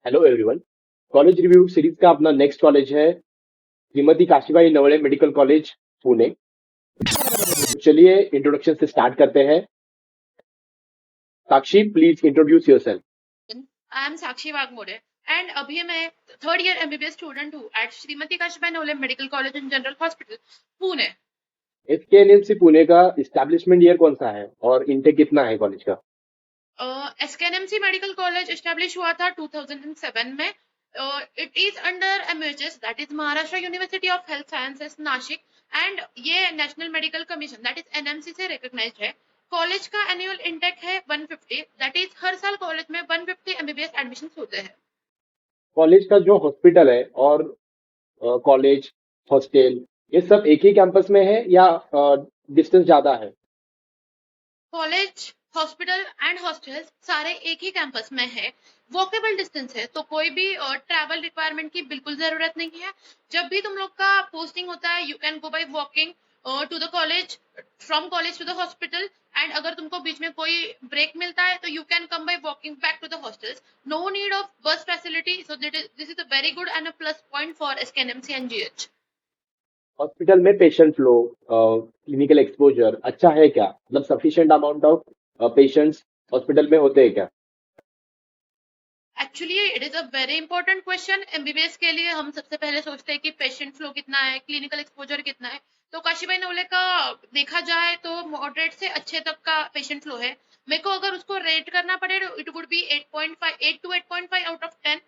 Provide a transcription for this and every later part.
Hello everyone. College review series का अपना next college है श्रीमती काशीबाई नवले मेडिकल कॉलेज, पुणे। चलिए इंट्रोडक्शन से स्टार्ट करते हैं। Sakshi, please introduce yourself. I am Sakshi Wagmore and अभी मैं थर्ड ईयर MBBS स्टूडेंट हूँ at Shrimati Kashibai Navale medical college and general hospital Pune. SKNMC Pune का इस्टेब्लिशमेंट ईयर कौन सा है और इनटेक कितना है कॉलेज का? SKNMC मेडिकल कॉलेज एस्टेब्लिश हुआ था 2007 में। It is under MUHS that is Maharashtra university of health sciences Nashik and ये national medical commission that is NMC से रिकॉग्नाइज्ड है। कॉलेज का एनुअल इंटेक है 150 दैट इज हर साल कॉलेज में 150 MBBS एडमिशन होते हैं। कॉलेज का जो हॉस्पिटल है और कॉलेज, हॉस्टल, ये सब एक ही कैंपस में है या डिस्टेंस ज्यादा है? कॉलेज, हॉस्पिटल एंड हॉस्टल्स सारे एक ही कैंपस में है। वॉकेबल डिस्टेंस है तो कोई भी ट्रैवल रिक्वायरमेंट की बिल्कुल जरूरत नहीं है। जब भी तुम लोग का पोस्टिंग होता है you can go by walking to the college, from college to the hospital and अगर तुमको बीच में कोई ब्रेक मिलता है तो you can come by walking back to the hostels. No need of bus facility, so this is a very good and a plus point for SKNMC and GH। Hospital में patient flow, clinical exposure अच्छा है क्या? मतलब sufficient amount of patients hospital में होते हैं क्या? Actually it is a very important question. MBBS के लिए हम सबसे पहले सोचते हैं कि पेशेंट फ्लो कितना है, क्लिनिकल एक्सपोजर कितना है। तो काशीबाई नवले का देखा जाए तो मॉडरेट से अच्छे तक का पेशेंट फ्लो है। मेरे को अगर उसको रेट करना पड़े it would be 8.5, 8 to 8.5 out of 10।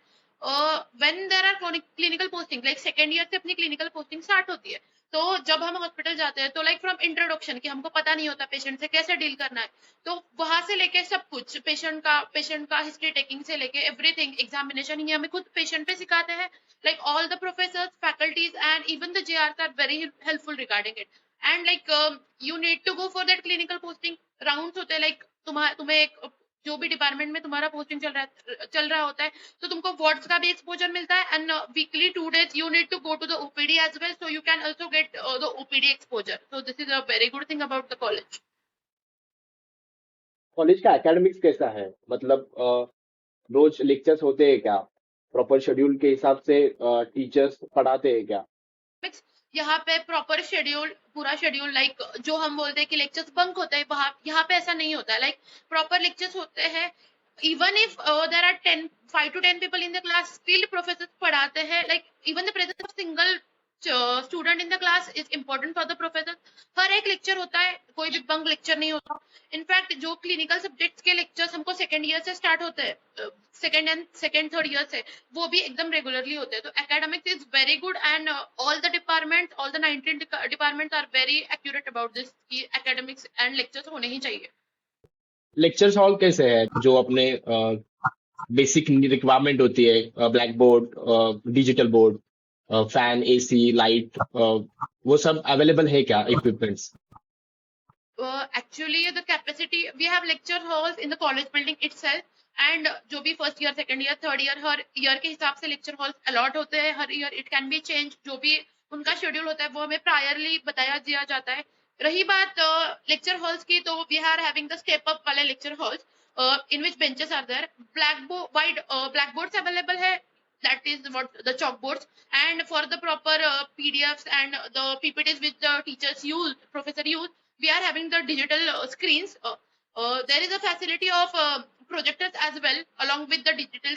When there are clinical posting like second year से अपनी क्लिनिकल पोस्टिंग स्टार्ट होती है। तो जब हम हॉस्पिटल जाते हैं तो लाइक फ्रॉम इंट्रोडक्शन कि हमको पता नहीं होता पेशेंट से कैसे डील करना है। तो वहां से लेके सब कुछ पेशेंट का हिस्ट्री टेकिंग से लेके एवरीथिंग एग्जामिनेशन ये हमें खुद पेशेंट पे सिखाते हैं। Like all the professors, faculties and even the JRs are very helpful regarding it. And like you need to go for that clinical posting. Rounds होते हैं लाइक तुम्हें एक जो भी डिपार्टमेंट में तुम्हारा पोस्टिंग चल रहा होता है तो तुमको वार्ड्स का भी एक्सपोजर मिलता है and weekly 2 days you need to go to the OPD as well, so you can also get the OPD exposure. So this is a very good thing about the college. College का academics कैसा है? मतलब रोज lectures होते हैं क्या? Proper schedule के हिसाब से टीचर्स पढ़ाते हैं क्या? यहाँ पे प्रॉपर शेड्यूल, पूरा शेड्यूल लाइक जो हम बोलते हैं कि लेक्चर्स बंक होते हैं वहां यहाँ पे ऐसा नहीं होता है। लाइक प्रॉपर लेक्चर्स होते हैं। Even if there are 5 to 10 people in the class still professor पढ़ाते हैं। Like even the presence of single student in the class is important for the professor. हर एक लेक्चर होता है, कोई भी बंक लेक्चर नहीं होता। इनफैक्ट जो क्लिनिकल सब्जेक्ट्स के लेक्चर्स हमको सेकेंड ईयर से स्टार्ट होते हैं, सेकेंड थर्ड ईयर से, वो भी एकदम रेगुलरली होते हैं। तो academics is very good and all the department, all the 19 departments are very accurate about this कि एकेडमिक्स एंड लेक्चर्स होने ही चाहिए। लेक्चर्स हॉल कैसे है जो अपने बेसिक रिक्वायरमेंट होती है? Black board, digital board, fan, AC, light, वो सब अवेलेबल है क्या equipments? Actually the capacity we have lecture halls in the college building itself and जो भी first year, second year, third year, हर ईयर के हिसाब से लेक्चर हॉल्स अलॉट होते हैं। हर year it can be change, जो भी उनका शेड्यूल होता है वो हमें प्रायरली बताया दिया जाता है। रही बात लेक्चर हॉल्स की, तो we are having the step up वाले lecture halls in which benches are there, black boards available है, that is what the chalkboards, and for the proper PDFs and the PPTs which the teachers use, professor use, we are having the digital screens. There is a facility of projectors as well along with the digital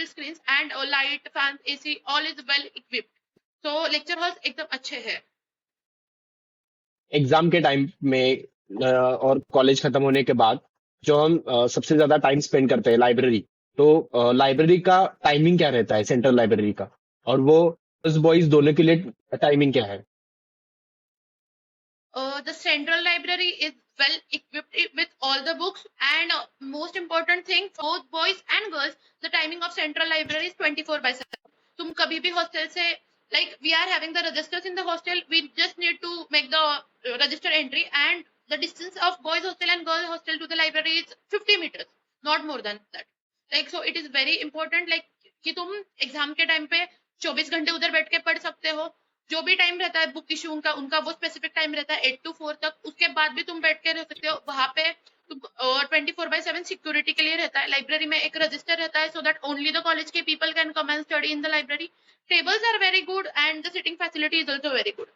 screens and light, fans, AC, all is well equipped. So lecture halls एकदम अच्छे हैं। Exam के time में और college खत्म होने के बाद जो हम सबसे ज्यादा टाइम स्पेंड करते हैं लाइब्रेरी, तो लाइब्रेरी का टाइमिंग क्या रहता है, सेंट्रल लाइब्रेरी का? और वो गर्ल्स बॉयज दोनों के लिए टाइमिंग क्या है? The central library is well equipped with all the books and most important thing, both boys and girls, the timing of central library is 24/7। तुम कभी भी हॉस्टल से, like we are having the registers in the hostel, we just need to make the register entry and the distance of boys hostel and girls hostel to the library is 50 meters, not more than that। Like so it is very important like कि तुम exam के time पे 24 घंटे उधर बैठ के पढ़ सकते हो। जो भी टाइम रहता है बुक इशू उनका वो स्पेसिफिक टाइम रहता है 8 to 4 तक। उसके बाद भी तुम बैठ के रह सकते हो वहां पे। तुम और 24/7 सिक्योरिटी के लिए रहता है। लाइब्रेरी में एक रजिस्टर रहता है, so that only the college के people can come and study in the library. Tables are very good and the sitting facility is also very good.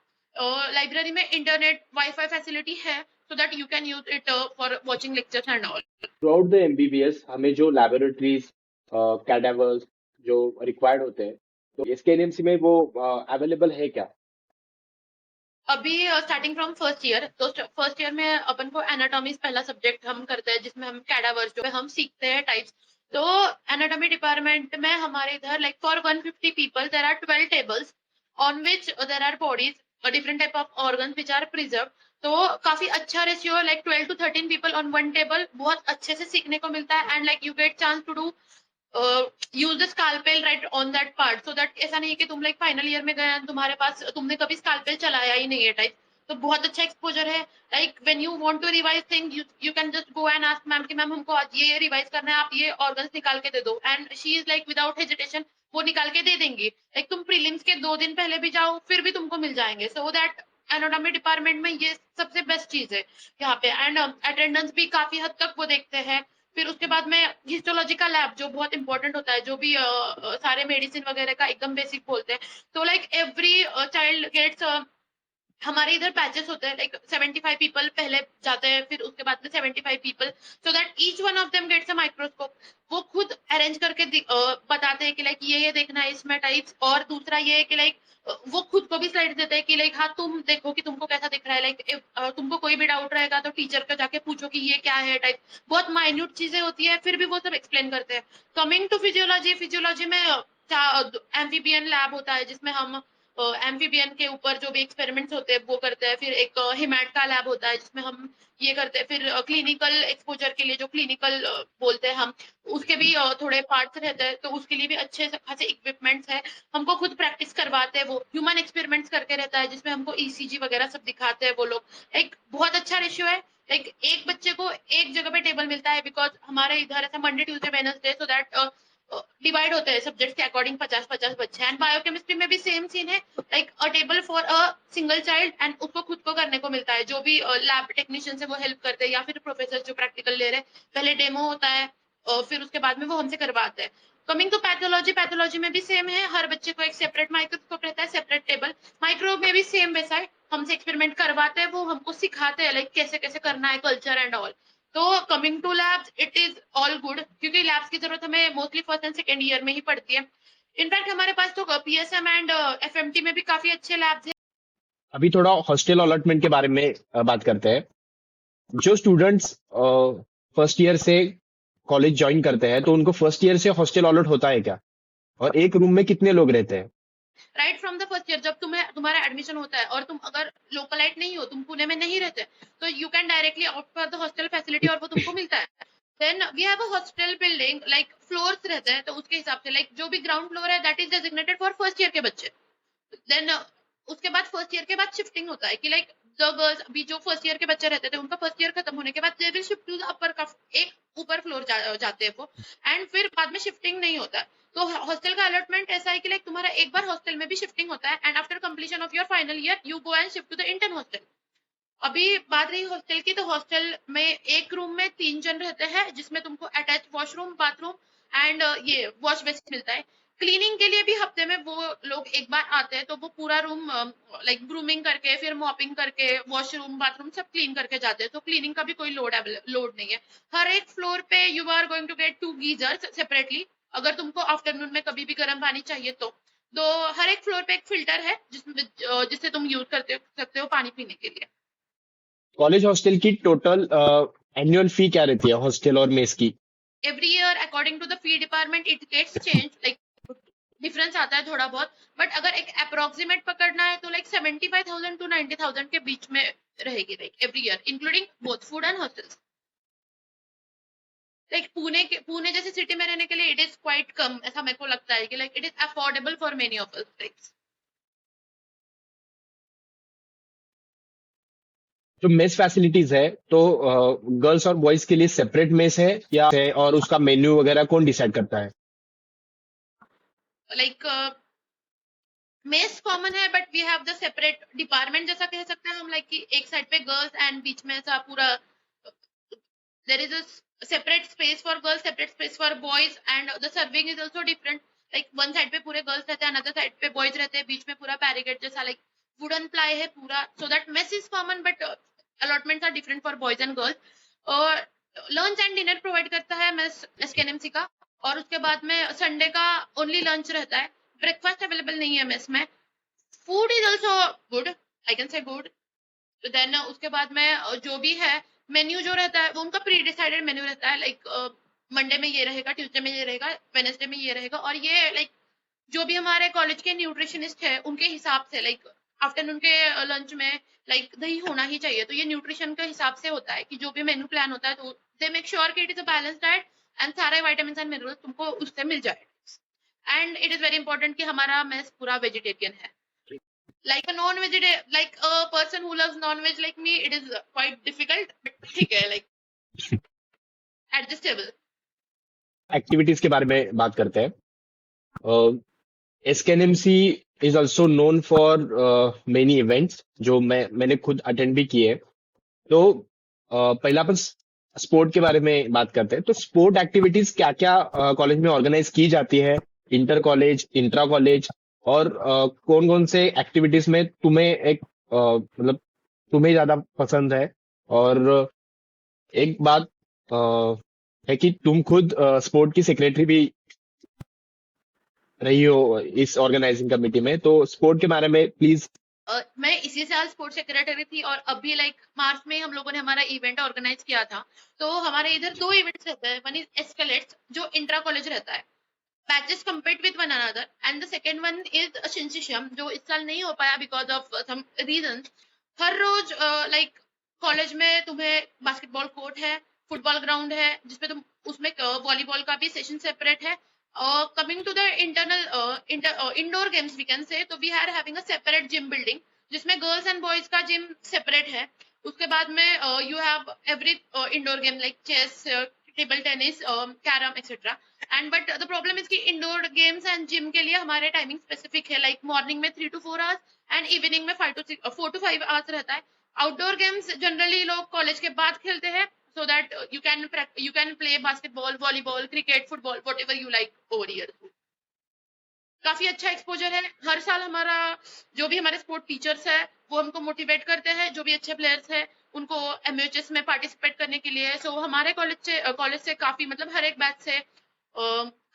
Library में इंटरनेट वाईफाई फैसिलिटी है, so that you can use it for watching lectures and all. Throughout the MBBS हमें जो laboratories, cadavers जो required होते हैं, तो एसकेएनएमसी में वो अवेलेबल है क्या? अभी स्टार्टिंग फ्रॉम फर्स्ट ईयर, तो फर्स्ट ईयर में अपन को एनाटॉमी पहला सब्जेक्ट हम करते हैं, जिसमें हम कैडावर्स जो हम सीखते हैं टाइप्स। तो एनाटॉमी डिपार्टमेंट में हमारे इधर like for 150 people there are 12 tables on which there are bodies different type of organs which are preserve. तो काफी अच्छा ratio, like 12 to 13 people on one table, बहुत अच्छे से सीखने को मिलता है। And like you get chance to do use the scalpel right on that part, so that ऐसा नहीं है कि तुम लाइक फाइनल ईयर में गए तुम्हारे पास तुमने कभी स्कालपेल चलाया ही नहीं है टाइप। तो बहुत अच्छा एक्सपोजर है। Like when you want to revise thing, you can just go and ask ma'am कि मैम हमको आज ये रिवाइज करना है, आप ये ऑर्गन्स निकाल के दे दो, and she is like without hesitation वो निकाल के दे देंगी। लाइक तुम प्रीलिम्स के 2 दिन पहले भी जाओ फिर भी तुमको मिल जाएंगे। सो दैट एनाटॉमी डिपार्टमेंट में ये सबसे बेस्ट चीज है यहाँ पे। एंड अटेंडेंस भी काफी हद तक वो देखते हैं। फिर उसके बाद में हिस्टोलॉजी का लैब जो बहुत इंपॉर्टेंट होता है, जो भी सारे मेडिसिन वगैरह का एकदम बेसिक बोलते हैं। तो लाइक एवरी चाइल्ड गेट्स, हमारे इधर बैचेस होते हैं, लाइक 75 पीपल पहले जाते हैं, फिर उसके बाद में 75 people, so that each one of them gets a microscope. वो खुद अरेंज करके बताते हैं कि लाइक ये देखना है इसमें टाइप्स। और दूसरा ये है कि लाइक वो खुद को भी स्लाइड देते हैं कि लाइक हाँ तुम देखो कि तुमको कैसा दिख रहा है। लाइक तुमको कोई भी डाउट रहेगा तो टीचर को जाके पूछो कि ये क्या है टाइप। बहुत माइन्यूट चीजें होती है, फिर भी वो सब एक्सप्लेन करते हैं। कमिंग टू फिजियोलॉजी, फिजियोलॉजी में एम्फीबियन लैब होता है, जिसमें हम एम्फीबियन के ऊपर जो भी एक्सपेरिमेंट्स होते हैं वो करते हैं। फिर एक हिमैट का लैब होता है, जिसमें हम ये करते हैं। फिर क्लिनिकल एक्सपोजर के लिए जो क्लिनिकल बोलते हैं हम, उसके भी थोड़े पार्ट्स रहते हैं, तो उसके लिए भी अच्छे खासे इक्विपमेंट्स है। हमको खुद प्रैक्टिस करवाते हैं, वो ह्यूमन एक्सपेरिमेंट्स करके रहता है, जिसमें हमको ईसीजी वगैरह सब दिखाते हैं वो लोग। एक बहुत अच्छा रेशियो है। लाइक एक बच्चे को एक जगह पे टेबल मिलता है, बिकॉज हमारे इधर ऐसा Monday Tuesday Wednesday, so that divide होते हैं सब्जेक्ट के अकॉर्डिंग 50-50 बच्चे। एंड बायोकेमिस्ट्री में भी सेम सीन है, like a table for a single child, and उसको खुद को करने को मिलता है। जो भी लैब टेक्नीशियन है वो हेल्प करते हैं, या फिर प्रोफेसर जो प्रैक्टिकल ले रहे हैं, पहले डेमो होता है और फिर उसके बाद में वो हमसे करवाते हैं। कमिंग टू पैथोलॉजी, पैथोलॉजी में भी सेम है, हर बच्चे को एक सेपरेट माइक्रोस्कोप रहता है, सेपरेट टेबल। माइक्रो में भी सेम वैसा है, हमसे एक्सपेरिमेंट करवाते हैं, वो हमको सिखाते हैं लाइक कैसे कैसे करना है, कल्चर एंड ऑल। तो coming to labs, it is all good, क्योंकि लैब्स की जरूरत हमें mostly first and second year में ही पड़ती है। इनफैक्ट हमारे पास तो पीएसएम एंड एफएमटी में भी काफी अच्छे लैब्स हैं। अभी थोड़ा हॉस्टल अलॉटमेंट के बारे में बात करते हैं। जो स्टूडेंट्स फर्स्ट ईयर से कॉलेज ज्वाइन करते हैं, तो उनको फर्स्ट ईयर से हॉस्टल अलॉट होता है क्या? और एक रूम में कितने लोग रहते हैं? Right from the first year, जब तुम्हारा एडमिशन होता है और तुम अगर लोकलाइट नहीं हो, तुम पुणे में नहीं रहते, तो you can directly opt for the hostel facility और वो तुमको मिलता है। Then we have a hostel building, like floors रहते हैं, तो उसके हिसाब से लाइक जो भी ग्राउंड फ्लोर है that is designated for first year के बच्चे। देन उसके बाद फर्स्ट ईयर के बाद शिफ्टिंग होता है कि लाइक द गर्ल्स, अभी जो फर्स्ट ईयर के बच्चे रहते थे उनका फर्स्ट ईयर खत्म होने के बाद they will shift to the upper का, एक ऊपर फ्लोर जाते हैं वो, एंड फिर बाद में शिफ्टिंग नहीं होता है। तो हॉस्टल का अलॉटमेंट ऐसा है कि लाइक तुम्हारा एक बार हॉस्टल में भी शिफ्टिंग होता है, and after completion of your final year you go and shift to the intern hostel. अभी बात रही हॉस्टल की, तो हॉस्टल में एक रूम में 3 जन रहते हैं, जिसमें तुमको अटैच वॉशरूम, बाथरूम एंड ये वॉश बेसिन मिलता है। क्लीनिंग के लिए भी हफ्ते में वो लोग एक बार आते हैं, तो वो पूरा रूम लाइक ग्रूमिंग करके, फिर मॉपिंग करके, वॉशरूम बाथरूम सब क्लीन करके जाते हैं। तो क्लीनिंग का भी कोई लोड नहीं है। हर एक फ्लोर पे you are going to get 2 geysers separately, अगर तुमको आफ्टरनून में कभी भी गर्म पानी चाहिए तो हर एक फ्लोर पे एक फिल्टर है जिससे तुम यूज करते सकते हो पानी पीने के लिए। कॉलेज हॉस्टल की टोटल एनुअल फी क्या रहती है, हॉस्टल और मेस की? Every year according to the fee department it gets change, like difference आता है थोड़ा बहुत, बट अगर एक अप्रोक्सीमेट पकड़ना है तो लाइक 75,000 to 90,000 के बीच में रहेगी, like every year including both food and hostels. Like Pune जैसे सिटी में रहने के लिए इट इज क्वाइट कम, ऐसा मेरे को लगता है कि like it is affordable for many of us. जो मेस फैसिलिटीज है, तो गर्ल्स और बॉयज के लिए सेपरेट मेस है या है, और उसका मेन्यू वगैरह कौन डिसाइड करता है? लाइक मेस कॉमन है, but we have the separate department जैसा कह सकते हैं हम, लाइक कि एक साइड पे गर्ल्स एंड बीच में ऐसा पूरा there is a separate space for girls, separate space for boys, and the serving is also different. Like one side पे पूरे girls रहते हैं, another side पे boys रहते हैं, बीच में पूरा barricade जैसा like wooden ply है पूरा, so that mess is common but allotments are different for boys and girls. और लंच एंड डिनर प्रोवाइड करता है मेस एसकेएनएमसी का, और उसके बाद में संडे का ओनली लंच रहता है, ब्रेकफास्ट अवेलेबल नहीं है मेस में. Food is also good, I can say good. Then उसके बाद में जो भी है मेन्यू जो रहता है वो उनका प्री डिसाइडेड मेन्यू रहता है. लाइक मंडे में ये रहेगा, ट्यूसडे में ये रहेगा, वेडनेसडे में ये रहेगा, और ये लाइक जो भी हमारे कॉलेज के न्यूट्रिशनिस्ट है उनके हिसाब से, लाइक आफ्टरनून के लंच में लाइक दही होना ही चाहिए. तो ये न्यूट्रिशन के हिसाब से होता है कि जो भी मेन्यू प्लान होता है तो दे मेक श्योर कि it is a balance diet and सारे विटामिन एंड मिनरल्स तुमको उससे मिल जाए. And it is very important कि हमारा मेस पूरा वेजिटेरियन है. Like a non-vegetarian, like a person who loves non-veg like me, it is quite difficult, but ठीक है, like adjustable. एक्टिविटीज के बारे में बात करते हैं. SKNMC is also known for many events जो मैंने खुद अटेंड भी किए. तो पहला अपन स्पोर्ट के बारे में बात करते हैं. तो स्पोर्ट एक्टिविटीज क्या क्या कॉलेज में ऑर्गेनाइज की जाती है, इंटर कॉलेज, इंट्रा कॉलेज, और कौन कौन से एक्टिविटीज में तुम्हें एक मतलब तुम्हें ज्यादा पसंद है. और एक बात है कि तुम खुद स्पोर्ट की सेक्रेटरी भी रही हो इस ऑर्गेनाइजिंग कमेटी में, तो स्पोर्ट के बारे में प्लीज. मैं इसी साल स्पोर्ट्स सेक्रेटरी थी, और अभी लाइक मार्च में हम लोगों ने हमारा इवेंट ऑर्गेनाइज किया था. तो हमारे इधर 2 इवेंट्स रहते हैं. वन इज एस्केलेट्स जो इंट्रा कॉलेज रहता है, batches compete with one another, and the second one is Shinshisham जो इस साल नहीं हो पाया because of some reasons. हर रोज लाइक कॉलेज में तुम्हें बास्केटबॉल कोर्ट है, फुटबॉल ग्राउंड है जिसमें तुम उसमें वॉलीबॉल का भी सेशन सेपरेट है. Coming to the internal indoor games we can say, तो we are having a separate gym building जिसमें गर्ल्स एंड बॉयज का जिम सेपरेट है. उसके बाद में you have every indoor game like chess, table tennis, carrom etcetera. And but the problem is कि indoor games and gym के लिए हमारे टाइमिंग स्पेसिफिक है. लाइक मॉर्निंग में 3 to 4 आवर्स एंड इवनिंग में 4 to 5 आवर्स रहता है. आउटडोर गेम्स जनरली लोग कॉलेज के बाद खेलते हैं, so that you can play basketball, volleyball, cricket, football, whatever you like over here. काफी अच्छा एक्सपोजर है. हर साल हमारा जो भी हमारे स्पोर्ट टीचर्स है वो हमको मोटिवेट करते हैं, जो भी अच्छे प्लेयर्स है उनको एमयूएचएस में पार्टिसिपेट करने के लिए. सो हमारे कॉलेज से काफी मतलब हर एक बैच से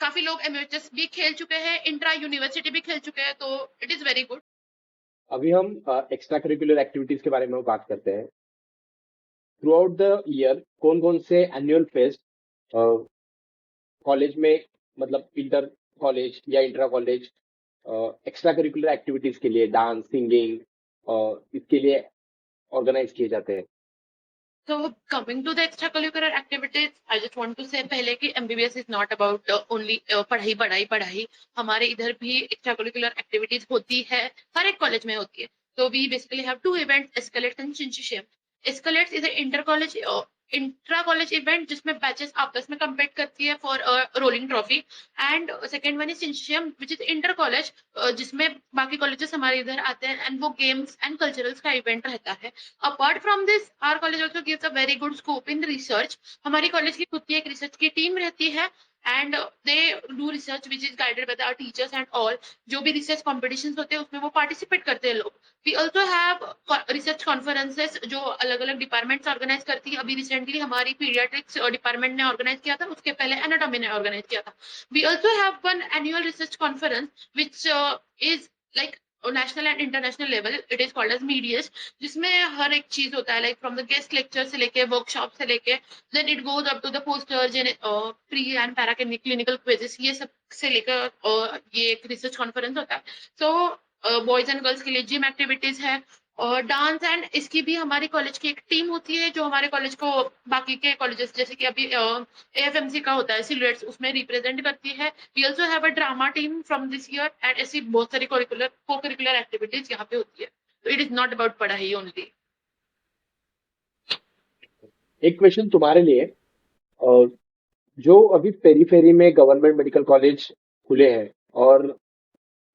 काफी लोग एमयूएचएस भी खेल चुके हैं, इंट्रा यूनिवर्सिटी भी खेल चुके हैं, तो इट इज वेरी गुड. अभी हम एक्स्ट्रा करिकुलर एक्टिविटीज के बारे में बात करते हैं. थ्रू आउट द ईयर कौन कौन से एनुअल फेस्ट कॉलेज में, मतलब इंटर कॉलेज या intra college extra curricular activities के लिए, डांस, सिंगिंग, इसके लिए ऑर्गेनाइज किए जाते हैं. So coming to the extracurricular activities, I just want to say पहले कि MBBS is not about only पढ़ाई पढ़ाई पढ़ाई. हमारे इधर भी extracurricular activities होती है, हर एक कॉलेज में होती है. So we basically have 2 events, Escalate and Shinshisham. Escalate is an intra college event जिसमें बैचेस आपस में कम्पीट करती है for rolling trophy. And second one is सिंशियम विच इज इंटर कॉलेज जिसमें बाकी कॉलेजेस हमारे इधर आते हैं एंड वो गेम्स एंड कल्चरल्स का इवेंट रहता है. Apart from this our college also gives a very good scope in research. हमारी कॉलेज की खुद की एक रिसर्च की टीम रहती है and they do research which is guided by our teachers and all. जो भी रिसर्च कॉम्पिटिशन्स होते हैं उसमें वो पार्टिसिपेट करते हैं लोग. We also have research conferences जो अलग अलग डिपार्टमेंट्स ऑर्गेनाइज करती है. अभी रिसेंटली हमारी पीडियाट्रिक्स डिपार्टमेंट ने ऑर्गेनाइज किया था, उसके पहले एनाटॉमी ने ऑर्गेनाइज किया था. We also have one annual research conference which is like national and international level. It is called as Medius, जिसमें हर एक चीज होता है like from the guest lecture से लेके वर्कशॉप से लेके then it goes up to the posters and pre and para clinical quizzes, ये सब से लेकर ये एक रिसर्च कॉन्फ्रेंस होता है. सो बॉयज एंड गर्ल्स के लिए जिम एक्टिविटीज है और डांस, एंड इसकी भी हमारी कॉलेज की एक टीम होती है जो हमारे कॉलेज को बाकी के कॉलेजेस जैसे कि अभी एएफएमसी का होता है सिलुएट्स, उसमें रिप्रेजेंट करती है. We also have a drama team from this year and ऐसी बहुत सारी को करिकुलर एक्टिविटीज यहाँ पे होती है. तो इट इज नॉट अबाउट पढ़ाई ओनली. एक क्वेश्चन तुम्हारे लिए, जो अभी पेरीफेरी में गवर्नमेंट मेडिकल कॉलेज खुले हैं और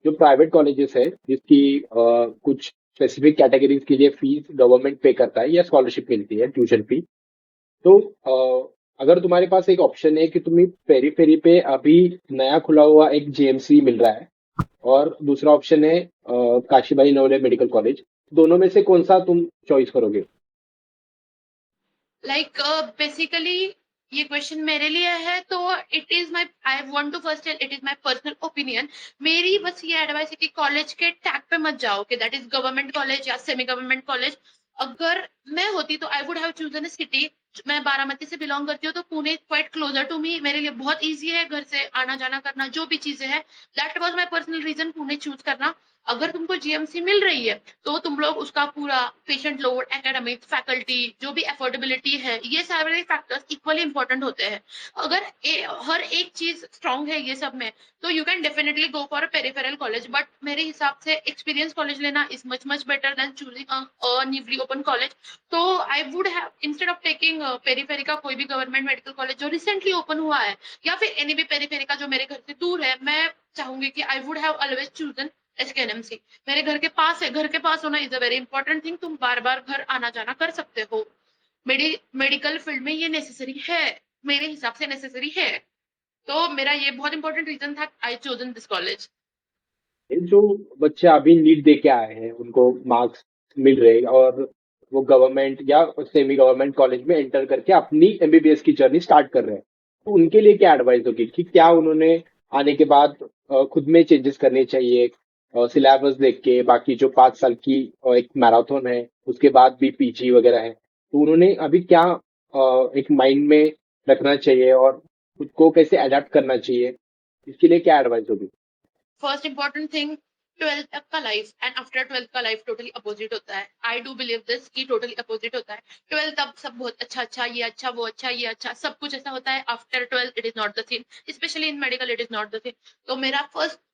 जो प्राइवेट कॉलेजेस है जिसकी कुछ स्पेसिफिक कैटेगरीज के लिए फीस गवर्नमेंट पे करता है या स्कॉलरशिप मिलती है, ट्यूशन फी, तो अगर तुम्हारे पास एक ऑप्शन है कि तुम्हें पेरी पेरी पे अभी नया खुला हुआ एक जेएमसी मिल रहा है और दूसरा ऑप्शन है काशीबाई नवोदय मेडिकल कॉलेज, दोनों में से कौन सा तुम चॉइस करोगे? लाइक बेसिकली ये क्वेश्चन मेरे लिए है, तो it is my, I want to first it is my personal opinion. मेरी बस ये एडवाइस है कि कॉलेज के टैग पे मत जाओ कि दैट इज गवर्नमेंट कॉलेज या सेमी गवर्नमेंट कॉलेज। अगर मैं होती तो I would have chosen a city. मैं बारामती से बिलोंग करती हूँ, तो Pune quite closer to me, मेरे लिए बहुत ईजी है घर से आना जाना करना, जो भी चीजें हैं। That was my personal reason Pune choose करना। अगर तुमको जीएमसी मिल रही है तो तुम लोग उसका पूरा पेशेंट लोड, एकेडमिक, फैकल्टी, जो भी अफोर्डेबिलिटी है, ये सारे फैक्टर्स इक्वली इंपॉर्टेंट होते हैं। अगर हर एक चीज स्ट्रांग है ये सब में, तो you can definitely go for a peripheral college. But मेरे हिसाब से एक्सपीरियंस कॉलेज लेना is much much better than choosing a newly open college. तो I would have, instead of taking periphery का कोई भी गवर्नमेंट मेडिकल कॉलेज जो recently open हुआ है, या फिर एनी भी पेरीफेरी का जो मेरे घर से दूर है, मैं चाहूंगी कि I would have always chosen SKNMC. मेरे घर के पास है, घर के पास होना is a very important thing. तुम बार बार घर आना जाना कर सकते हो। मेडिकल फील्ड में ये नेसेसरी है, मेरे हिसाब से नेसेसरी है। तो मेरा ये बहुत इंपॉर्टेंट रीजन था, आई चोजन दिस कॉलेज। ये जो बच्चे अभी नीट दे के आए हैं उनको मार्क्स मिल रहे हैं और वो गवर्नमेंट या सेमी गवर्नमेंट कॉलेज में एंटर करके अपनी एमबीबीएस की जर्नी स्टार्ट कर रहे हैं, तो उनके लिए क्या एडवाइस होगी कि क्या उन्होंने आने के बाद खुद में चेंजेस करने चाहिए? सिलेबस देख के बाकी जो 5 साल की एक मैराथन है उसके बाद भी पीजी वगैरह है, तो उन्होंने अभी क्या एक माइंड में रखना चाहिए और खुद को कैसे अडेप्ट करना चाहिए, इसके लिए क्या एडवाइस होगी? फर्स्ट इंपॉर्टेंट थिंग, ट्वेल्थ तक का लाइफ एंड आफ्टर ट्वेल्थ का लाइफ टोटली अपोजिट होता है। आई डू बिलीव दिस कि टोटली अपोजिट होता है। ट्वेल्थ अब सब बहुत अच्छा अच्छा, ये अच्छा वो अच्छा ये अच्छा, सब कुछ ऐसा होता है। After twelfth it is not the thing, specially in medical it is not the thing. तो मेरा फर्स्ट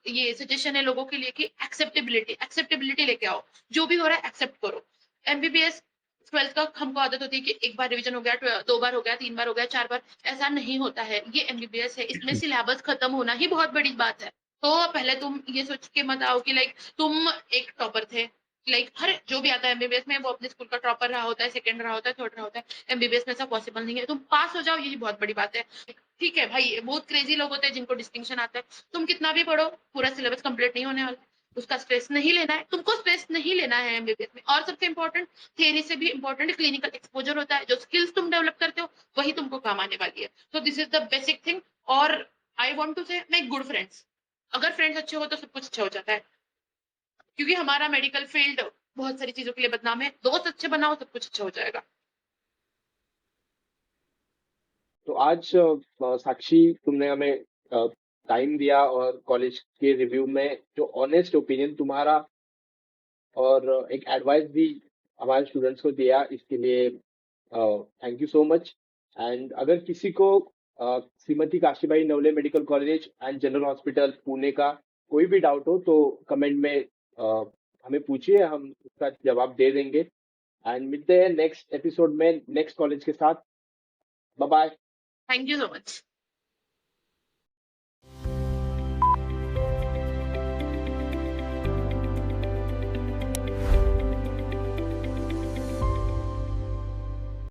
ये सजेशन है लोगों के लिए कि एक्सेप्टेबिलिटी एक्सेप्टेबिलिटी लेके आओ। जो भी हो रहा है एक्सेप्ट करो। एमबीबीएस ट्वेल्थ का हमको आदत होती है कि एक बार रिवीजन हो गया, 2 बार हो गया, 3 बार हो गया, 4 बार, ऐसा नहीं होता है। ये एमबीबीएस है, इसमें सिलेबस खत्म होना ही बहुत बड़ी बात है। तो पहले तुम ये सोच के मत आओ कि लाइक तुम एक टॉपर थे। लाइक हर जो भी आता है एमबीबीएस में वो अपने स्कूल का टॉपर रहा होता है, सेकंड रहा होता है, थर्ड रहा होता है। एमबीबीएस में ऐसा पॉसिबल नहीं है, तुम पास हो जाओ यही बहुत बड़ी बात है। ठीक है भाई, बहुत क्रेजी लोग होते हैं जिनको डिस्टिंक्शन आता है। तुम कितना भी पढ़ो, पूरा सिलेबस कंप्लीट नहीं होने वाला है। उसका स्ट्रेस नहीं लेना है, तुमको स्ट्रेस नहीं लेना है एमबीबीएस में। और सबसे इंपॉर्टेंट, थियरी से भी इंपॉर्टेंट क्लिनिकल एक्सपोजर होता है। जो स्किल्स तुम डेवलप करते हो वही तुमको काम आने वाली है। तो this is the basic thing. और आई वॉन्ट टू से मेक गुड फ्रेंड्स। अगर फ्रेंड्स अच्छे हो तो सब कुछ अच्छा हो जाता है। क्योंकि हमारा मेडिकल फील्ड बहुत सारी चीजों के लिए बदनाम है। दोस्त अच्छे बनाओ, सब कुछ अच्छा हो जाएगा। तो आज साक्षी, तुमने हमें टाइम दिया और कॉलेज के रिव्यू में जो ऑनेस्ट ओपिनियन तुम्हारा और एक एडवाइस भी हमारे स्टूडेंट्स को दिया, इसके लिए thank you so much. And अगर किसी को Shrimati Kashibai Navale medical college and general hospital Pune का कोई भी डाउट हो तो कमेंट में हमें पूछिए, हम उसका जवाब दे देंगे। एंड मिलते हैं नेक्स्ट एपिसोड में नेक्स्ट कॉलेज के साथ। Bye bye. Thank you so much.